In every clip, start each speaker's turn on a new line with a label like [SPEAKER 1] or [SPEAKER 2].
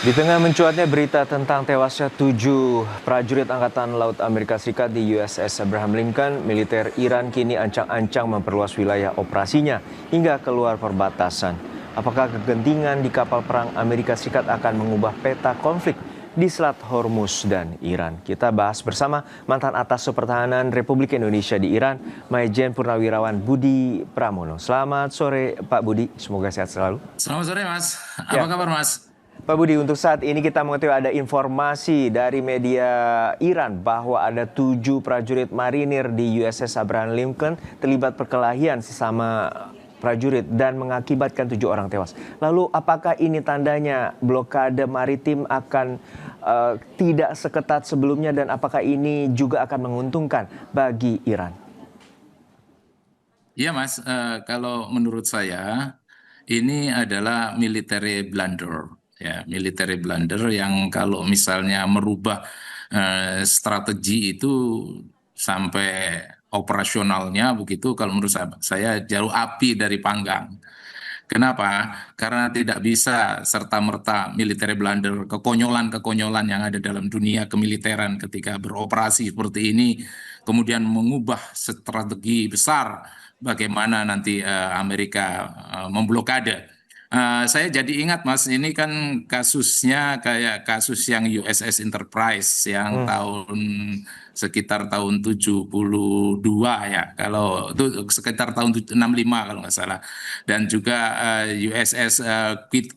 [SPEAKER 1] Di tengah mencuatnya berita tentang tewasnya 7 prajurit Angkatan Laut Amerika Serikat di USS Abraham Lincoln, militer Iran kini ancang-ancang memperluas wilayah operasinya hingga keluar perbatasan. Apakah kegentingan di kapal perang Amerika Serikat akan mengubah peta konflik di Selat Hormuz dan Iran? Kita bahas bersama mantan Atas Pertahanan Republik Indonesia di Iran, Majen Purnawirawan Budi Pramono. Selamat sore Pak Budi, semoga sehat selalu.
[SPEAKER 2] Selamat sore Mas, apa
[SPEAKER 1] Ya.
[SPEAKER 2] kabar Mas?
[SPEAKER 1] Pak Budi, untuk saat ini kita mengetahui ada informasi dari media Iran bahwa ada 7 prajurit marinir di USS Abraham Lincoln terlibat perkelahian sesama prajurit dan mengakibatkan 7 orang tewas. Lalu apakah ini tandanya blokade maritim akan tidak seketat sebelumnya dan apakah ini juga akan menguntungkan bagi Iran?
[SPEAKER 2] Iya Mas, kalau menurut saya ini adalah military blunder, ya military blunder yang kalau misalnya merubah strategi itu sampai operasionalnya begitu, kalau menurut saya jauh api dari panggang. Kenapa? Karena tidak bisa serta-merta military blunder, kekonyolan-kekonyolan yang ada dalam dunia kemiliteran ketika beroperasi seperti ini, kemudian mengubah strategi besar bagaimana nanti Amerika memblokade. Saya jadi ingat Mas, ini kan kasusnya kayak kasus yang USS Enterprise yang sekitar tahun 72 ya, kalau itu sekitar tahun 65 kalau nggak salah. Dan juga USS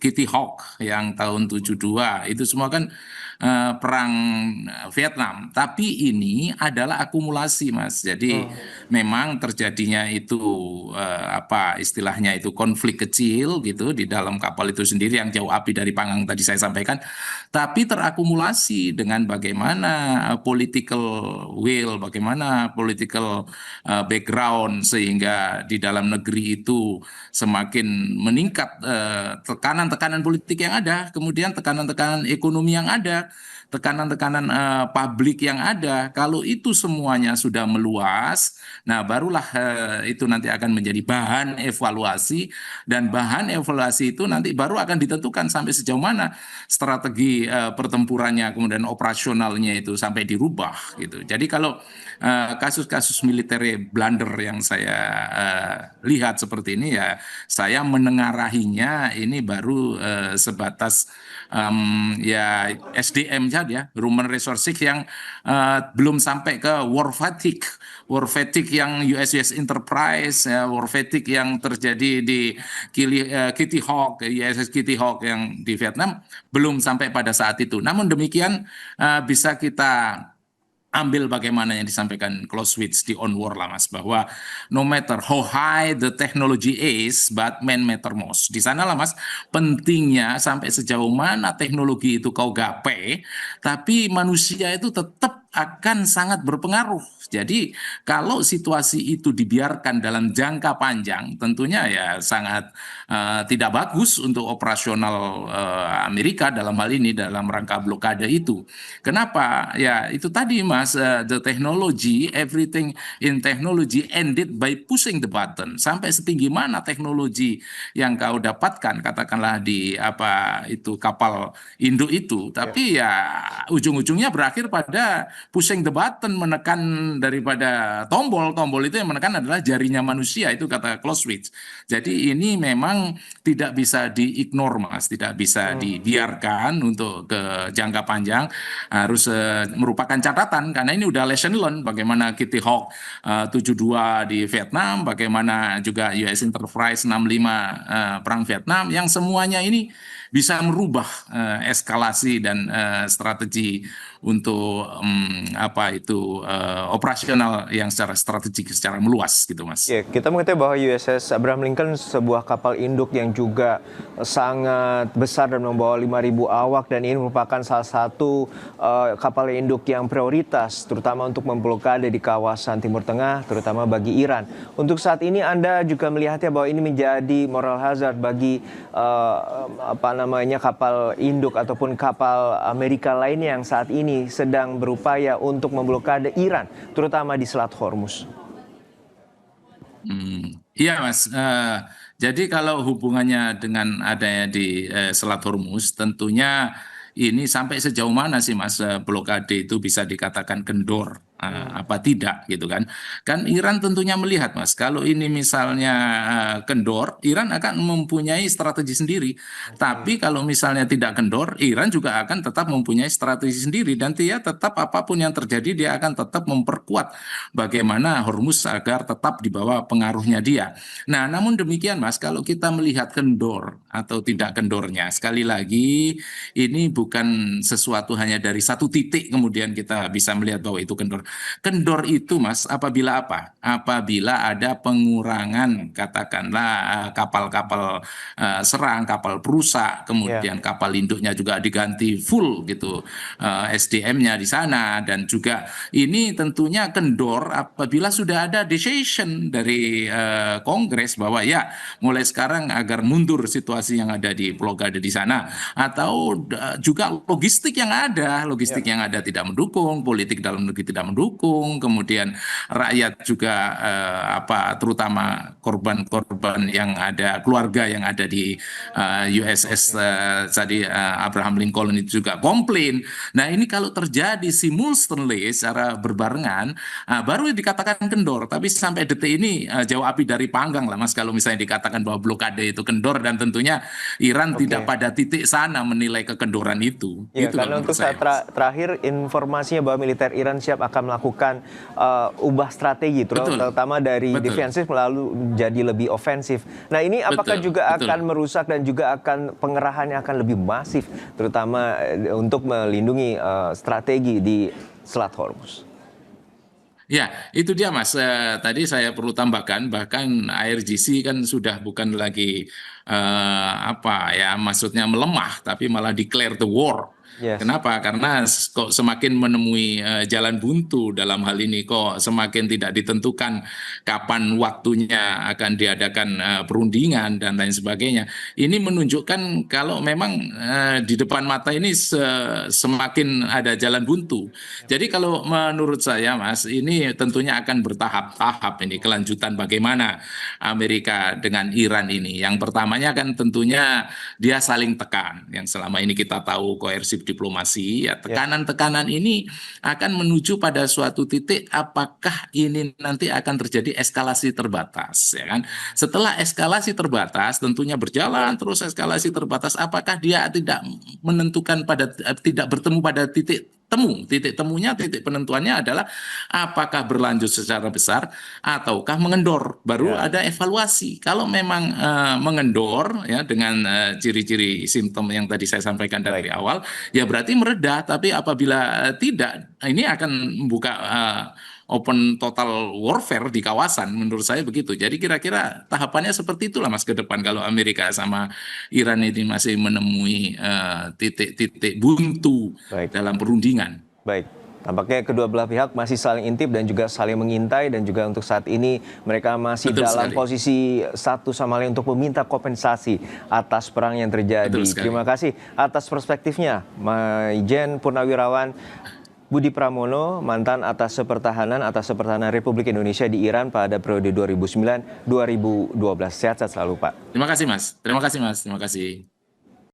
[SPEAKER 2] Kitty Hawk yang tahun 72 itu semua kan perang Vietnam. Tapi ini adalah akumulasi Mas. Jadi memang terjadinya itu apa istilahnya itu konflik kecil gitu di dalam kapal itu sendiri yang jauh api dari panggang tadi saya sampaikan. Tapi terakumulasi dengan bagaimana political will, bagaimana political background sehingga di dalam negeri itu semakin meningkat tekanan-tekanan politik yang ada, kemudian tekanan-tekanan ekonomi yang ada, tekanan-tekanan publik yang ada. Kalau itu semuanya sudah meluas, nah barulah itu nanti akan menjadi bahan evaluasi, dan bahan evaluasi itu nanti baru akan ditentukan sampai sejauh mana strategi pertempurannya, kemudian operasionalnya itu sampai dirubah gitu. Jadi kalau kasus-kasus militer blunder yang saya lihat seperti ini ya, saya menengarahinya ini baru sebatas ya SDM saja, human resources yang belum sampai ke war fatigue yang USS Enterprise, ya, war fatigue yang terjadi di Kitty Hawk, USS Kitty Hawk yang di Vietnam belum sampai pada saat itu. Namun demikian bisa kita ambil bagaimana yang disampaikan Clausewitz di On War lah Mas, bahwa no matter how high the technology is, but man matter most. Di sana lah Mas, pentingnya sampai sejauh mana teknologi itu kau gapai, tapi manusia itu tetap akan sangat berpengaruh. Jadi kalau situasi itu dibiarkan dalam jangka panjang, tentunya ya sangat tidak bagus untuk operasional Amerika dalam hal ini dalam rangka blokade itu. Kenapa? Ya itu tadi Mas, the technology, everything in technology ended by pushing the button. Sampai setinggi mana teknologi yang kau dapatkan, katakanlah di apa itu kapal induk itu, tapi ya ujung-ujungnya berakhir pada pushing the button, menekan daripada tombol itu yang menekan adalah jarinya manusia, itu kata Clausewitz. Jadi ini memang tidak bisa diignore Mas, tidak bisa dibiarkan untuk ke jangka panjang, harus merupakan catatan karena ini udah lesson learned bagaimana Kitty Hawk 72 di Vietnam, bagaimana juga US Enterprise 65 perang Vietnam, yang semuanya ini bisa merubah eskalasi dan strategi untuk apa itu operasional yang secara strategik, secara meluas gitu Mas.
[SPEAKER 1] Ya, kita mengetahui bahwa USS Abraham Lincoln sebuah kapal induk yang juga sangat besar dan membawa 5.000 awak, dan ini merupakan salah satu kapal induk yang prioritas terutama untuk memblokade di kawasan Timur Tengah, terutama bagi Iran. Untuk saat ini Anda juga melihatnya bahwa ini menjadi moral hazard bagi kapal induk ataupun kapal Amerika lainnya yang saat ini sedang berupaya untuk memblokade Iran, terutama di Selat Hormuz.
[SPEAKER 2] Iya Mas, Jadi kalau hubungannya dengan adanya di Selat Hormuz, tentunya ini sampai sejauh mana sih Mas blokade itu bisa dikatakan kendor, apa tidak gitu kan? Kan Iran tentunya melihat Mas, kalau ini misalnya kendor, Iran akan mempunyai strategi sendiri.
[SPEAKER 1] Oke.
[SPEAKER 2] Tapi kalau misalnya tidak kendor, Iran juga akan tetap mempunyai strategi sendiri dan dia tetap apapun yang terjadi dia akan tetap memperkuat bagaimana Hormuz agar tetap di bawah pengaruhnya dia. Nah, namun demikian Mas, kalau kita melihat kendor atau tidak kendornya, sekali lagi ini bukan sesuatu hanya dari satu titik kemudian kita bisa melihat bahwa itu kendor. Kendor itu Mas, apabila apa? Apabila ada pengurangan katakanlah kapal-kapal serang, kapal perusak,
[SPEAKER 1] Ya,
[SPEAKER 2] kemudian kapal induknya juga diganti full gitu SDM-nya di sana dan juga ini tentunya kendor apabila sudah ada decision dari Kongres bahwa ya mulai sekarang agar mundur situasi yang ada di Pulau Gade di sana atau juga logistik
[SPEAKER 1] ya.
[SPEAKER 2] yang ada tidak mendukung, politik dalam negeri tidak mendukung, kemudian rakyat juga terutama korban-korban yang ada keluarga yang ada di USS
[SPEAKER 1] Oke.
[SPEAKER 2] tadi Abraham Lincoln itu juga komplain. Nah, ini kalau terjadi simultaneously secara berbarengan, baru dikatakan kendor. Tapi sampai detik ini jauh api dari panggang lah, Mas. Kalau misalnya dikatakan bahwa blokade itu kendor dan tentunya Iran tidak
[SPEAKER 1] Oke.
[SPEAKER 2] pada titik sana menilai kekendoran itu.
[SPEAKER 1] Ya,
[SPEAKER 2] Itu kalau
[SPEAKER 1] karena untuk
[SPEAKER 2] menurut
[SPEAKER 1] saat
[SPEAKER 2] saya, Mas.
[SPEAKER 1] terakhir informasinya bahwa militer Iran siap akan melakukan ubah strategi,
[SPEAKER 2] Betul,
[SPEAKER 1] terutama dari
[SPEAKER 2] betul,
[SPEAKER 1] defensif lalu jadi lebih ofensif. Nah, ini apakah
[SPEAKER 2] betul,
[SPEAKER 1] juga
[SPEAKER 2] betul.
[SPEAKER 1] akan merusak dan juga akan pengerahannya akan lebih masif, terutama untuk melindungi strategi di Selat Hormuz?
[SPEAKER 2] Ya, itu dia Mas. Tadi saya perlu tambahkan, bahkan IRGC kan sudah bukan lagi apa ya, maksudnya melemah, tapi malah declare the war.
[SPEAKER 1] Yes.
[SPEAKER 2] Kenapa? Karena kok semakin menemui jalan buntu dalam hal ini, kok semakin tidak ditentukan kapan waktunya akan diadakan perundingan dan lain sebagainya. Ini menunjukkan kalau memang di depan mata ini semakin ada jalan buntu. Jadi kalau menurut saya, Mas, ini tentunya akan bertahap-tahap ini kelanjutan bagaimana Amerika dengan Iran ini. Yang pertamanya kan tentunya dia saling tekan. Yang selama ini kita tahu koersif diplomasi, ya
[SPEAKER 1] Ya.
[SPEAKER 2] tekanan-tekanan ini akan menuju pada suatu titik apakah ini nanti akan terjadi eskalasi terbatas, ya kan? Setelah eskalasi terbatas, tentunya berjalan terus eskalasi terbatas, apakah dia tidak menentukan pada tidak bertemu pada titik temu. Titik temunya, titik penentuannya adalah apakah berlanjut secara besar ataukah mengendor. Baru
[SPEAKER 1] Ya.
[SPEAKER 2] ada evaluasi. Kalau memang mengendor ya dengan ciri-ciri simptom yang tadi saya sampaikan dari
[SPEAKER 1] Baik.
[SPEAKER 2] awal, ya berarti meredah. Tapi apabila tidak, ini akan membuka open total warfare di kawasan. Menurut saya begitu. Jadi kira-kira tahapannya seperti itulah Mas ke depan kalau Amerika sama Iran ini masih menemui titik-titik buntu
[SPEAKER 1] Baik.
[SPEAKER 2] dalam perundingan.
[SPEAKER 1] Baik, tampaknya kedua belah pihak masih saling intip dan juga saling mengintai dan juga untuk saat ini mereka masih
[SPEAKER 2] Betul
[SPEAKER 1] dalam
[SPEAKER 2] sekali.
[SPEAKER 1] posisi satu sama lain untuk meminta kompensasi atas perang yang terjadi.
[SPEAKER 2] Betul sekali.
[SPEAKER 1] Terima kasih atas perspektifnya, Maijen Purnawirawan Budi Pramono, mantan atas pertahanan Republik Indonesia di Iran pada periode 2009-2012. Sehat-sehat selalu, Pak.
[SPEAKER 2] Terima kasih Mas. Terima kasih Mas. Terima kasih.